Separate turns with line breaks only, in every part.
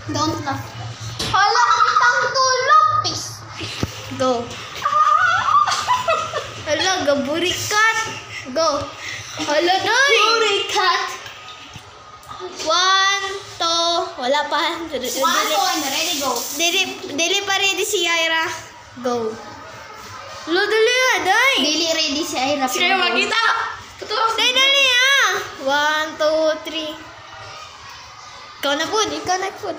Don't laugh. Hala, kitang tulog. Peace.
Go. Hala, gaburikat. Go. Hala, doy.
Burikat.
1, 2. Wala pa.
1, 2, and ready, go.
Dili pa ready si Ira. Go. Lo, dali ah, day.
Dili ready si Ira.
Sige, makita. Totoo.
Dali ah. 1, 2, 3. Ikaw na po. Ikaw na po.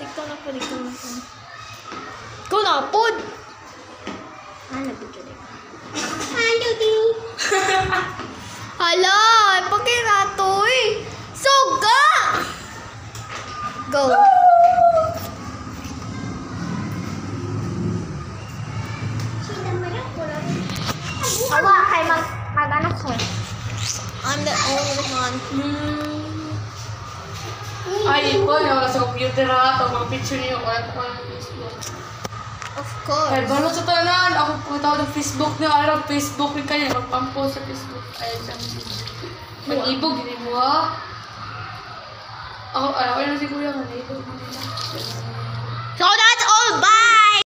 Hala, pagkirato eh. Soga! Go.
Awa, kay mag-anak ko.
I'm the only one.
Ay, ikaw na sa computer ha. Ito, mga picture niyo. Wala ko ng Facebook.
Of course.
Ay, balo sa tanan. Ako pagkatawag ng Facebook niyo. Araw, Facebook rin kayo. Magpampost sa Facebook. Ay, sa mag-ibog, hindi mo ha. Ako, ano si Kuya? Mag-ibog.
So that's all. Bye!